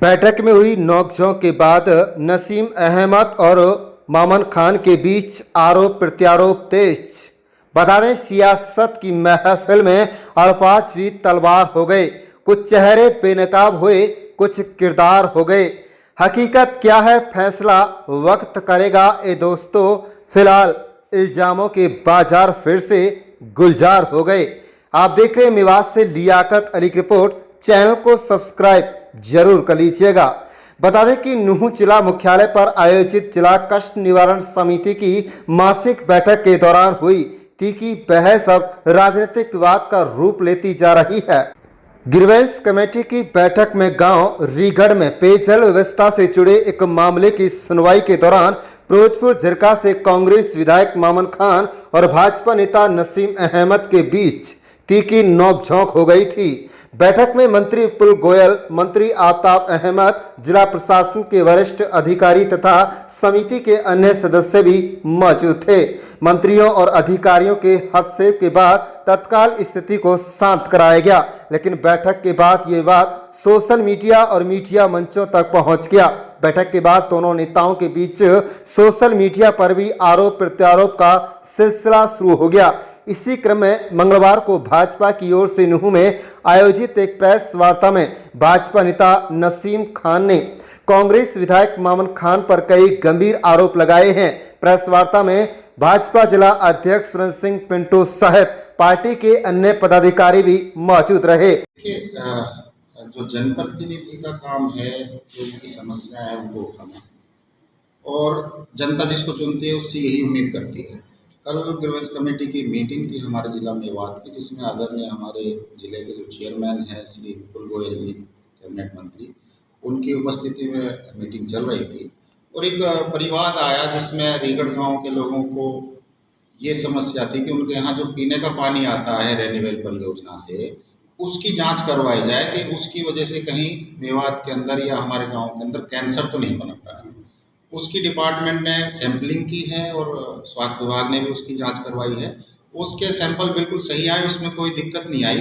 बैठक में हुई नोकझोंक के बाद नसीम अहमद और मामन खान के बीच आरोप प्रत्यारोप तेज। बता दें, सियासत की महफिल में अल्फाज भी तलवार हो गए। कुछ चेहरे बेनकाब हुए, कुछ किरदार हो गए। हकीकत क्या है, फैसला वक्त करेगा ए दोस्तों। फिलहाल इल्जामों के बाजार फिर से गुलजार हो गए। आप देख रहे हैं मेवात से लियाकत अली की रिपोर्ट। चैनल को सब्सक्राइब जरूर कर लीजिएगा। बता दें कि नूंह जिला मुख्यालय पर आयोजित जिला कष्ट निवारण समिति की मासिक बैठक के दौरान हुई तीखी बहस अब राजनीतिक विवाद का रूप लेती जा रही है। ग्रीवेंस कमेटी की बैठक में गांव रीगढ़ में पेयजल व्यवस्था से जुड़े एक मामले की सुनवाई के दौरान फिरोजपुर झिरका से कांग्रेस विधायक मामन खान और भाजपा नेता नसीम अहमद के बीच तीखी नोकझोंक हो गई थी। बैठक में मंत्री विपुल गोयल, मंत्री आफ्ताब अहमद, जिला प्रशासन के वरिष्ठ अधिकारी तथा समिति के अन्य सदस्य भी मौजूद थे। मंत्रियों और अधिकारियों के हस्तक्षेप के बाद तत्काल स्थिति को शांत कराया गया, लेकिन बैठक के बाद ये बात सोशल मीडिया और मीडिया मंचों तक पहुंच गया। बैठक के बाद दोनों नेताओं के बीच सोशल मीडिया पर भी आरोप प्रत्यारोप का सिलसिला शुरू हो गया। इसी क्रम में मंगलवार को भाजपा की ओर से नूंह में आयोजित एक प्रेस वार्ता में भाजपा नेता नसीम खान ने कांग्रेस विधायक मामन खान पर कई गंभीर आरोप लगाए हैं। प्रेस वार्ता में भाजपा जिला अध्यक्ष सुरेंद्र सिंह पिंटू सहित पार्टी के अन्य पदाधिकारी भी मौजूद रहे। जो जनप्रतिनिधि का काम है, जो उनकी समस्या है उनको उठाना, और जनता जिसको चुनती है उससे यही उम्मीद करती है। कल ग्रीवेंस कमेटी की मीटिंग थी हमारे जिला मेवात की, जिसमें आदरणीय हमारे जिले के जो चेयरमैन हैं श्री विपुल गोयल जी, कैबिनेट मंत्री, उनकी उपस्थिति में मीटिंग चल रही थी। और एक परिवाद आया जिसमें रीगढ़ गांव के लोगों को ये समस्या थी कि उनके यहाँ जो पीने का पानी आता है रेन्यूएबल परियोजना से, उसकी जांच करवाई जाए कि उसकी वजह से कहीं मेवात के अंदर या हमारे गांव के अंदर कैंसर तो नहीं पनप रहा है। उसकी डिपार्टमेंट ने सैंपलिंग की है और स्वास्थ्य विभाग ने भी उसकी जांच करवाई है। उसके सैंपल बिल्कुल सही आए, उसमें कोई दिक्कत नहीं आई।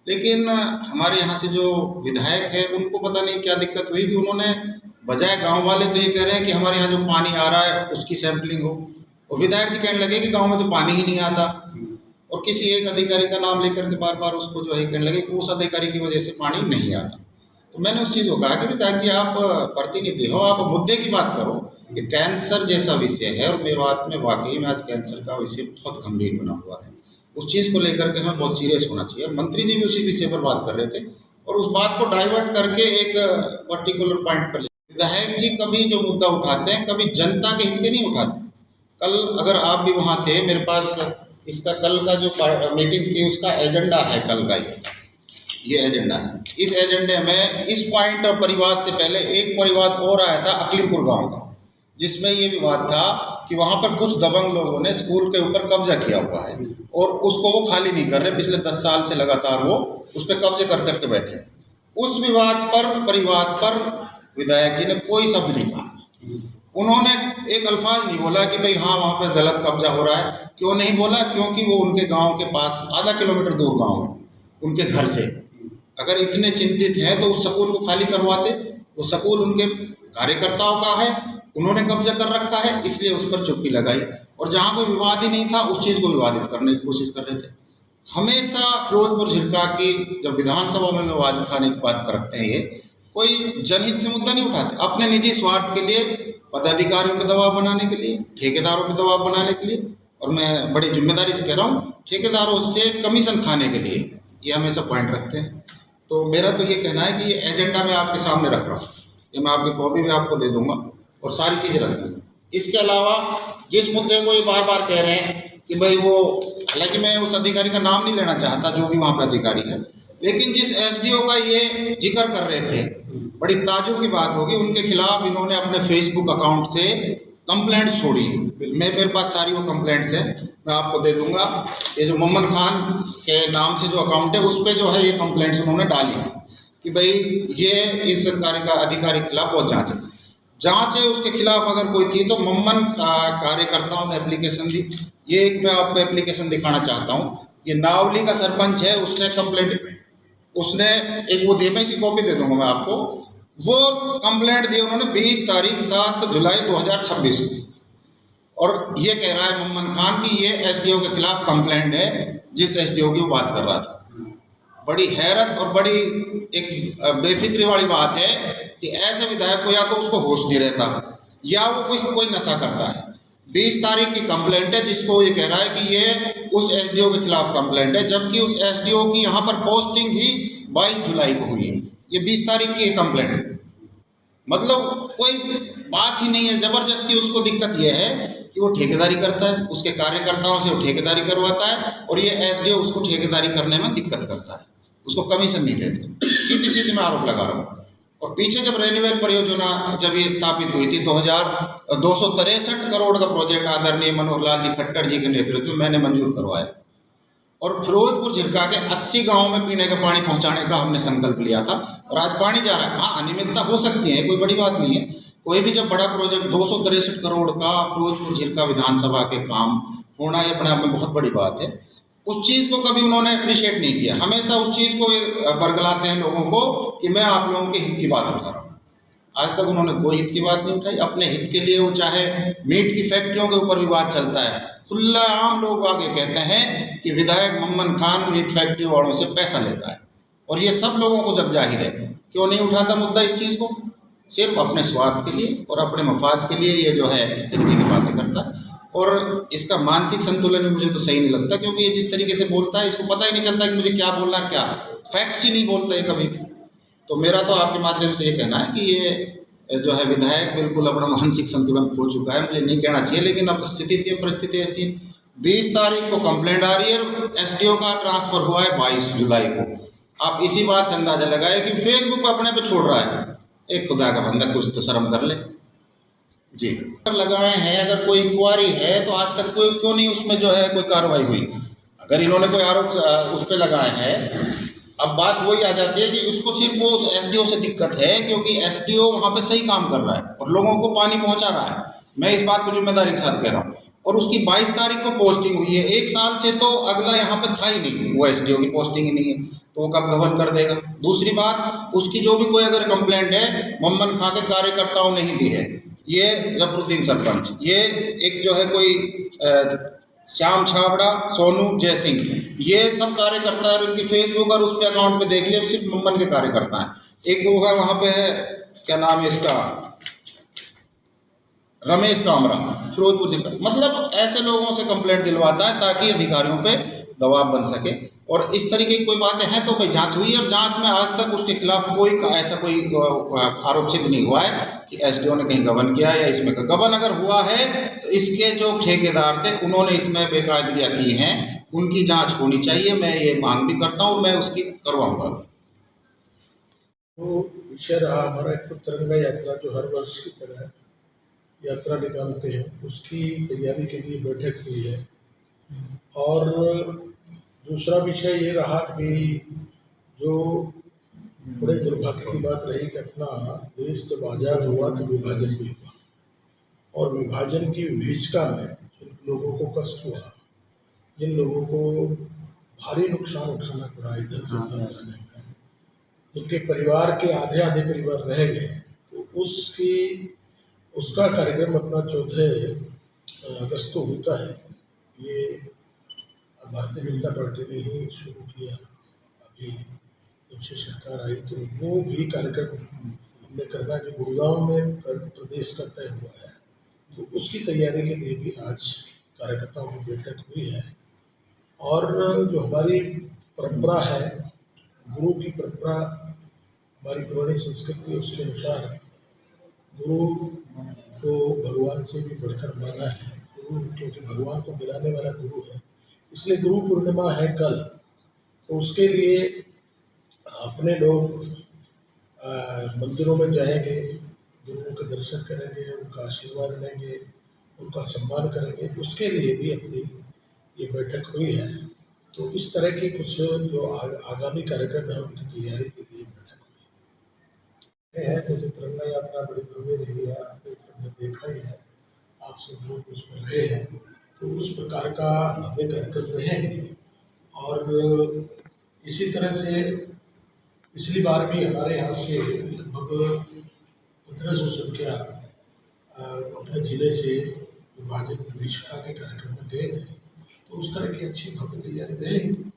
लेकिन हमारे यहाँ से जो विधायक है उनको पता नहीं क्या दिक्कत हुई कि उन्होंने बजाय, गांव वाले तो ये कह रहे हैं कि हमारे यहाँ जो पानी आ रहा है उसकी सैंपलिंग हो, और विधायक जी कहने लगे कि गाँव में तो पानी ही नहीं आता, और किसी एक अधिकारी का नाम लेकर के बार बार उसको जो है कहने लगे कि उस अधिकारी की वजह से पानी नहीं आता। तो मैंने उस चीज़ को कहा कि विधायक जी आप प्रतिनिधि हो, आप मुद्दे की बात करो। कि कैंसर जैसा विषय है और मेवात में वाकई में आज कैंसर का विषय बहुत गंभीर बना हुआ है, उस चीज़ को लेकर के हमें बहुत सीरियस होना चाहिए। मंत्री जी भी उसी विषय पर बात कर रहे थे और उस बात को डाइवर्ट करके एक पर्टिकुलर पॉइंट पर विधायक जी कभी जो मुद्दा उठाते हैं कभी जनता के हित के नहीं उठाते। कल अगर आप भी वहाँ थे, मेरे पास इसका कल का जो मीटिंग थी उसका एजेंडा है, कल का ये एजेंडा है। इस एजेंडे में इस पॉइंट और परिवाद से पहले एक परिवाद और आया था अकलीमपुर गांव का, जिसमें ये विवाद था कि वहाँ पर कुछ दबंग लोगों ने स्कूल के ऊपर कब्जा किया हुआ है और उसको वो खाली नहीं कर रहे। पिछले 10 साल से लगातार वो उस पर कब्जे कर करके बैठे हैं। उस विवाद पर, परिवाद पर विधायक जी ने कोई शब्द नहीं कहा। उन्होंने एक अल्फाज नहीं बोला कि भाई हाँ वहाँ पर गलत कब्जा हो रहा है। क्यों नहीं बोला? क्योंकि वो उनके गाँव के पास आधा किलोमीटर दूर गाँव है उनके घर से। अगर इतने चिंतित हैं तो उस स्कूल को खाली करवाते। वो स्कूल उनके कार्यकर्ताओं का है, उन्होंने कब्जा कर रखा है, इसलिए उस पर चुप्पी लगाई। और जहाँ कोई विवाद ही नहीं था उस चीज़ को विवादित करने की कोशिश कर रहे थे। हमेशा फिरोजपुर झिरका की जब विधानसभा में विवाद उठाने की बात करते हैं, ये कोई जनहित से मुद्दा नहीं उठाते, अपने निजी स्वार्थ के लिए, पदाधिकारियों पर दबाव बनाने के लिए, ठेकेदारों पर दबाव बनाने के लिए, और मैं बड़ी जिम्मेदारी से कह रहा हूँ ठेकेदारों से कमीशन खाने के लिए ये हमेशा पॉइंट रखते हैं। तो मेरा तो ये कहना है कि ये एजेंडा मैं आपके सामने रख रहा हूँ, ये मैं आपकी कॉपी भी आपको दे दूंगा और सारी चीज़ें रख दूँगा। इसके अलावा जिस मुद्दे को ये बार बार कह रहे हैं कि भाई वो, हालांकि मैं उस अधिकारी का नाम नहीं लेना चाहता जो भी वहाँ पे अधिकारी है, लेकिन जिस एसडीओ का ये जिक्र कर रहे थे, बड़ी ताजुब की बात होगी, उनके खिलाफ इन्होंने अपने फेसबुक अकाउंट से कंप्लेंट्स छोड़ी। मेरे पास सारी वो कंप्लेंट्स हैं, मैं आपको दे दूंगा। ये जो मोहम्मद खान के नाम से जो अकाउंट है उस पर जो है ये कंप्लेंट्स उन्होंने डाली है कि भाई ये इस कार्य का अधिकारी के खिलाफ बहुत जांच है उसके खिलाफ अगर कोई थी तो मम्मन कार्यकर्ताओं ने एप्लीकेशन दी। ये एक मैं आपको एप्लीकेशन दिखाना चाहता हूँ। ये नावली का सरपंच है, उसने कंप्लेंट, उसने एक वो दे, मैं इसी कॉपी दे दूंगा मैं आपको। वो कंप्लेंट दी उन्होंने 20 तारीख 7 जुलाई 2026 को, और ये कह रहा है मोहम्मद खान कि ये एसडीओ के खिलाफ कंप्लेंट है, जिस एसडीओ की वो बात कर रहा था। बड़ी हैरत और बड़ी एक बेफिक्री वाली बात है कि ऐसे विधायक को या तो उसको होश नहीं रहता या वो कोई नशा करता है। 20 तारीख की कंप्लेंट है जिसको ये कह रहा है कि ये उस एसडीओ के खिलाफ कंप्लेंट है, जबकि उस एसडीओ की यहाँ पर पोस्टिंग ही 22 जुलाई को हुई है। ये 20 तारीख की कंप्लेंट है, मतलब कोई बात ही नहीं है। जबरदस्ती उसको दिक्कत यह है कि वो ठेकेदारी करता है, उसके कार्यकर्ताओं से वो ठेकेदारी करवाता है, और ये एसडीओ उसको ठेकेदारी करने में दिक्कत करता है, उसको कमीशन नहीं देते। सीधी सीधी मैं आरोप लगा रहा हूँ। और पीछे जब रेन्यूएबल परियोजना जब ये स्थापित हुई थी 263 करोड़ का प्रोजेक्ट आदरणीय मनोहर लाल जी खट्टर जी के नेतृत्व में मैंने मंजूर करवाया, और फिरोजपुर झिरका के 80 गांवों में पीने का पानी पहुंचाने का हमने संकल्प लिया था, और आज पानी जा रहा है। हाँ, अनियमितता हो सकती है, कोई बड़ी बात नहीं है। कोई भी जब बड़ा प्रोजेक्ट 263 करोड़ का फिरोजपुर झिरका विधानसभा के काम होना, ये अपने आप में बहुत बड़ी बात है। उस चीज़ को कभी उन्होंने अप्रिशिएट नहीं किया, हमेशा उस चीज़ को बरगलाते हैं लोगों को कि मैं आप लोगों के हित की बात उठा रहा हूँ। आज तक उन्होंने कोई हित की बात नहीं उठाई। अपने हित के लिए वो चाहे मीट की फैक्ट्रियों के ऊपर भी बात चलता है, खुला आम लोग आगे कहते हैं कि विधायक मोहम्मद खान मीट फैक्ट्री वालों से पैसा लेता है, और ये सब लोगों को जब जाहिर है, क्यों नहीं उठाता मुद्दा इस चीज़ को? सिर्फ अपने स्वार्थ के लिए और अपने मफाद के लिए ये जो है इस तरीके की बातें करता है। और इसका मानसिक संतुलन भी मुझे तो सही नहीं लगता, क्योंकि ये जिस तरीके से बोलता है इसको पता ही नहीं चलता कि मुझे क्या बोलना है, क्या फैक्ट्स ही नहीं बोलता है कभी भी। तो मेरा तो आपके माध्यम से ये कहना है कि ये जो है विधायक बिल्कुल अपना मानसिक संतुलन खो चुका है। मुझे नहीं कहना चाहिए, लेकिन अब स्थिति परिस्थिति ऐसी। 20 तारीख को कंप्लेंट आ रही है और एसडीओ का ट्रांसफर हुआ है 22 जुलाई को। आप इसी बात से अंदाजा लगाए कि फेसबुक अपने पे छोड़ रहा है। एक खुदा का बंदा कुछ तो शर्म कर ले जी। लगाए हैं, अगर कोई इंक्वायरी है तो आज तक कोई क्यों नहीं उसमें जो है कोई कार्रवाई हुई? अगर इन्होंने कोई आरोप उस पर लगाए हैं, अब बात वही आ जाती है कि उसको सिर्फ वो एसडीओ से दिक्कत है, क्योंकि एसडीओ वहाँ पे सही काम कर रहा है और लोगों को पानी पहुँचा रहा है। मैं इस बात को जिम्मेदारी के साथ कह रहा हूँ। और उसकी 22 तारीख को पोस्टिंग हुई है, एक साल से तो अगला यहाँ पे था ही नहीं, वो एसडीओ की पोस्टिंग ही नहीं है, तो वो कब गवर्न कर देगा? दूसरी बात, उसकी जो भी कोई अगर कंप्लेंट है मोहम्मद खान के कार्यकर्ताओं ने ही दी है, ये जफरुद्दीन सरपंच, ये एक जो है कोई श्याम छाबड़ा, सोनू जय सिंह, ये सब कार्यकर्ता है। उनकी फेसबुक और उस पे अकाउंट पे देख लिया, सिर्फ मोहम्मद के कार्यकर्ता हैं। एक वो है वहाँ पे है, क्या नाम है इसका, रमेश कामरा, फिरोजपुर जिला। मतलब ऐसे लोगों से कंप्लेंट दिलवाता है ताकि अधिकारियों पे दबाव बन सके। और इस तरीके की कोई बातें हैं तो भाई जांच हुई है, और जांच में आज तक उसके खिलाफ कोई ऐसा कोई आरोप सिद्ध नहीं हुआ है कि एसडीओ ने कहीं गबन किया या इसमें गबन अगर हुआ है तो इसके जो ठेकेदार थे उन्होंने इसमें बेकायदगियाँ की हैं, उनकी जांच होनी चाहिए। मैं ये मांग भी करता हूँ, मैं उसकी करवाऊंगा। वो विषय रहा हमारा एक तो तिरंगा यात्रा, जो हर वर्ष की तरह यात्रा निकालते हैं, उसकी तैयारी के लिए बैठक हुई है। और दूसरा विषय ये रहा कि जो बड़े दुर्भाग्य की बात रही कि अपना देश जब आज़ाद हुआ तो विभाजन भी हुआ, और विभाजन की विभीषिका में जिन लोगों को कष्ट हुआ, जिन लोगों को भारी नुकसान उठाना पड़ा इधर से उधर जाने में, जिनके परिवार के आधे आधे परिवार रह गए, तो उसका कार्यक्रम अपना 14 अगस्त को होता है। ये भारतीय जनता पार्टी ने ही शुरू किया, अभी जब से सरकार आई तो वो भी कार्यक्रम हमने करना जो गुड़गांव में प्रदेश का तय हुआ है, तो उसकी तैयारी के लिए भी आज कार्यकर्ताओं की बैठक हुई है। और जो हमारी परंपरा है, गुरु की परंपरा, हमारी पुरानी संस्कृति, उसके अनुसार गुरु को भगवान से भी बढ़कर माना है। गुरु क्योंकि भगवान को मिलाने वाला गुरु है, इसलिए गुरु पूर्णिमा है कल, तो उसके लिए अपने लोग मंदिरों में जाएंगे, गुरुओं के दर्शन करेंगे, उनका आशीर्वाद लेंगे, उनका सम्मान करेंगे। उसके लिए भी अपनी ये बैठक हुई है। तो इस तरह की कुछ जो आगामी कार्यक्रम है उनकी तैयारी के लिए बैठक हुई है। जैसे तिरंगा यात्रा बड़ी भव्य रही है, आपने सबने देखा ही है, आप सब लोग उसमें रहे हैं, तो उस प्रकार का भव्य कार्यक्रम रहेंगे। और इसी तरह से पिछली बार भी हमारे यहाँ से लगभग 1500 संख्या अपने जिले से विभाजन निष्ठा के कार्यक्रम में गए थे, तो उस तरह की अच्छी भव्य तैयारी रहेगी।